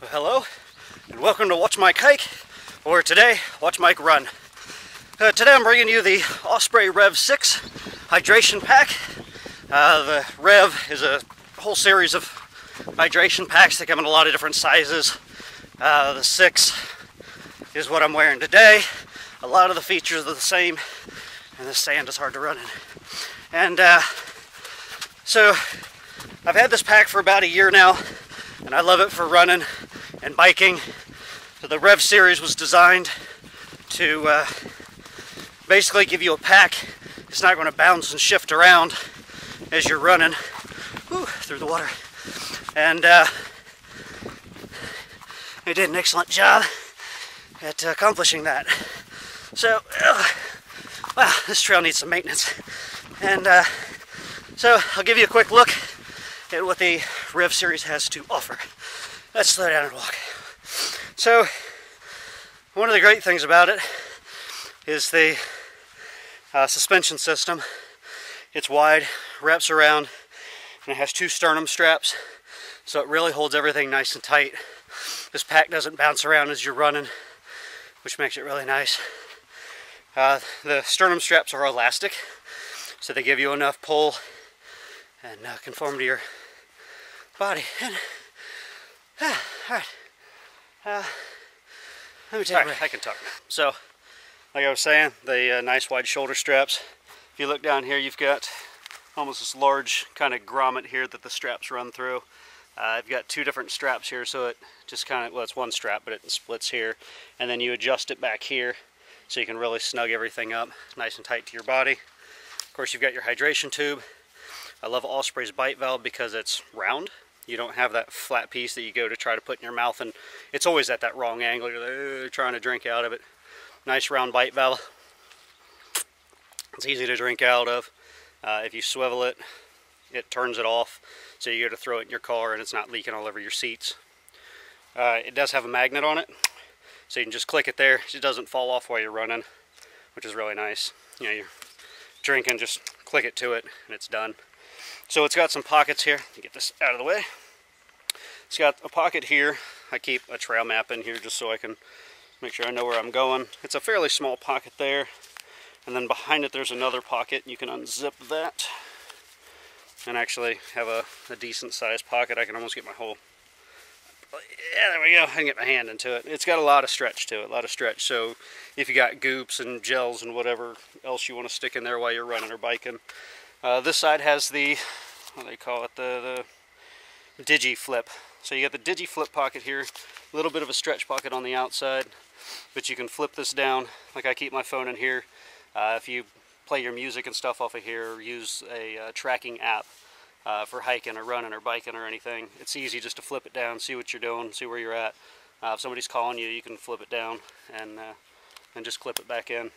Well, hello, and welcome to Watch Mike Hike, or today, Watch Mike Run. Today I'm bringing you the Osprey REV 6 hydration pack. The REV is a whole series of hydration packs that come in a lot of different sizes. The 6 is what I'm wearing today. A lot of the features are the same, and this sand is hard to run in. And so I've had this pack for about a year now, and I love it for running and biking. So the REV series was designed to basically give you a pack. It's not going to bounce and shift around as you're running through the water. And it did an excellent job at accomplishing that. So, wow, this trail needs some maintenance. And so I'll give you a quick look at what the REV series has to offer. Let's slow down and walk. So, one of the great things about it is the suspension system. It's wide, wraps around, and it has 2 sternum straps, so it really holds everything nice and tight. This pack doesn't bounce around as you're running, which makes it really nice. The sternum straps are elastic, so they give you enough pull and conform to your body. And, alright, let me take a break. I can talk now. So, like I was saying, the nice wide shoulder straps. If you look down here, you've got almost this large kind of grommet here that the straps run through. I've got 2 different straps here, so it just kind of, well, it's one strap, but it splits here. And then you adjust it back here, so you can really snug everything up nice and tight to your body. Of course, you've got your hydration tube. I love Osprey's bite valve because it's round. You don't have that flat piece that you go to try to put in your mouth, and it's always at that wrong angle. You're trying to drink out of it. Nice round bite valve. It's easy to drink out of. If you swivel it, it turns it off, so you go to throw it in your car and it's not leaking all over your seats. It does have a magnet on it, so you can just click it there. It doesn't fall off while you're running, which is really nice. You know, you're drinking, just click it to it and it's done. So it's got some pockets here. You get this out of the way. It's got a pocket here. I keep a trail map in here just so I can make sure I know where I'm going. It's a fairly small pocket there. And then behind it there's another pocket. You can unzip that and actually have a decent sized pocket. I can almost get my whole... Yeah, there we go. I can get my hand into it. It's got a lot of stretch to it, So if you got goops and gels and whatever else you want to stick in there while you're running or biking. This side has the, what do they call it, the Digi Flip. So you got the Digi Flip pocket here, a little bit of a stretch pocket on the outside, but you can flip this down. Like I keep my phone in here. If you play your music and stuff off of here, or use a tracking app for hiking or running or biking or anything, it's easy just to flip it down, see what you're doing, see where you're at. If somebody's calling you, you can flip it down and just clip it back in.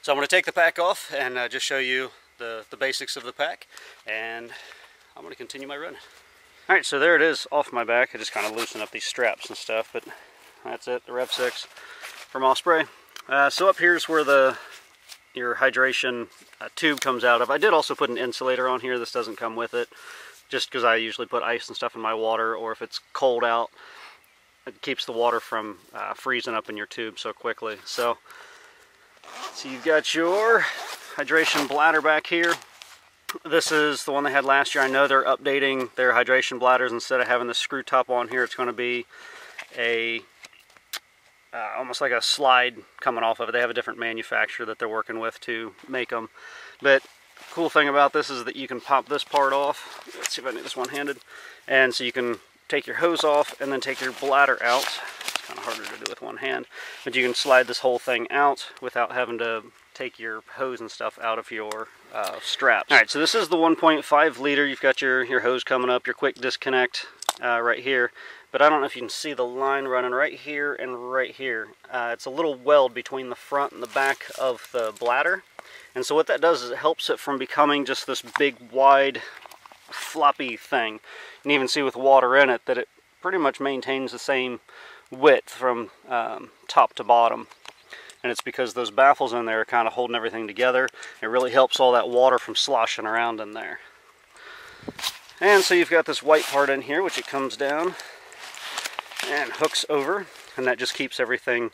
So I'm going to take the pack off and just show you the basics of the pack, and I'm going to continue my run. Alright, so there it is off my back. I just kind of loosen up these straps and stuff, but that's it, the REV 6 from Osprey. So up here's where your hydration tube comes out of. I did also put an insulator on here. This doesn't come with it, just because I usually put ice and stuff in my water, or if it's cold out, it keeps the water from freezing up in your tube so quickly. So you've got your hydration bladder back here. This is the one they had last year. I know they're updating their hydration bladders. Instead of having the screw top on here, it's going to be a almost like a slide coming off of it. They have a different manufacturer that they're working with to make them. But cool thing about this is that you can pop this part off. Let's see if I can do this one-handed. And so you can take your hose off and then take your bladder out. It's kind of harder to do with one hand, but you can slide this whole thing out without having to take your hose and stuff out of your straps. Alright, so this is the 1.5 liter. You've got your hose coming up, your quick disconnect right here. But I don't know if you can see the line running right here and right here. It's a little weld between the front and the back of the bladder. And so what that does is it helps it from becoming just this big, wide, floppy thing. You can even see with water in it that it pretty much maintains the same width from top to bottom. And it's because those baffles in there are kind of holding everything together. It really helps all that water from sloshing around in there. And so you've got this white part in here, which it comes down and hooks over, and that just keeps everything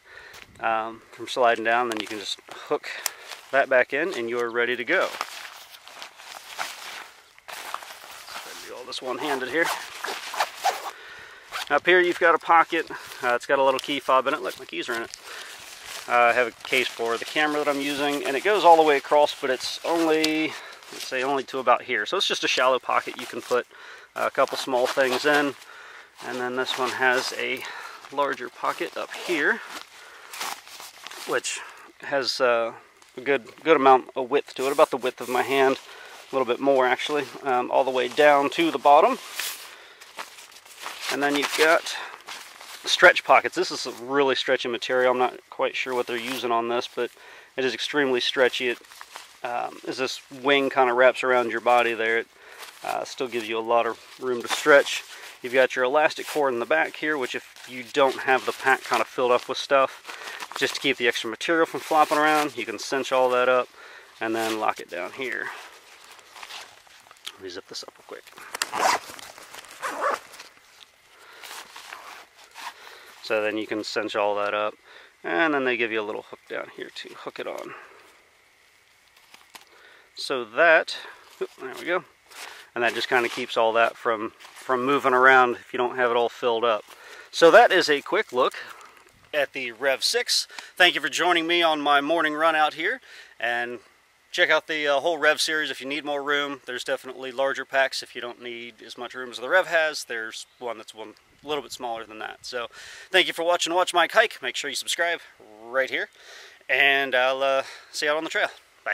from sliding down. Then you can just hook that back in and you're ready to go. Do all this one-handed here. Up here you've got a pocket. It's got a little key fob in it. Look, my keys are in it. I have a case for the camera that I'm using, and it goes all the way across, but it's only, let's say, only to about here. So it's just a shallow pocket you can put a couple small things in. And then this one has a larger pocket up here, which has a good amount of width to it, about the width of my hand, a little bit more actually, all the way down to the bottom. And then you've got stretch pockets. This is a really stretchy material. I'm not quite sure what they're using on this, but it is extremely stretchy. It, as this wing kind of wraps around your body there, it still gives you a lot of room to stretch. You've got your elastic cord in the back here, which if you don't have the pack kind of filled up with stuff, just to keep the extra material from flopping around, you can cinch all that up and then lock it down here. Let me zip this up real quick. So then you can cinch all that up, and then they give you a little hook down here to hook it on. So that, there we go, and that just kind of keeps all that from moving around if you don't have it all filled up. So that is a quick look at the Rev 6. Thank you for joining me on my morning run out here, and check out the whole Rev series if you need more room. There's definitely larger packs if you don't need as much room as the Rev has. There's one that's a little bit smaller than that. So thank you for watching Watch Mike Hike. Make sure you subscribe right here, and I'll see you out on the trail. Bye.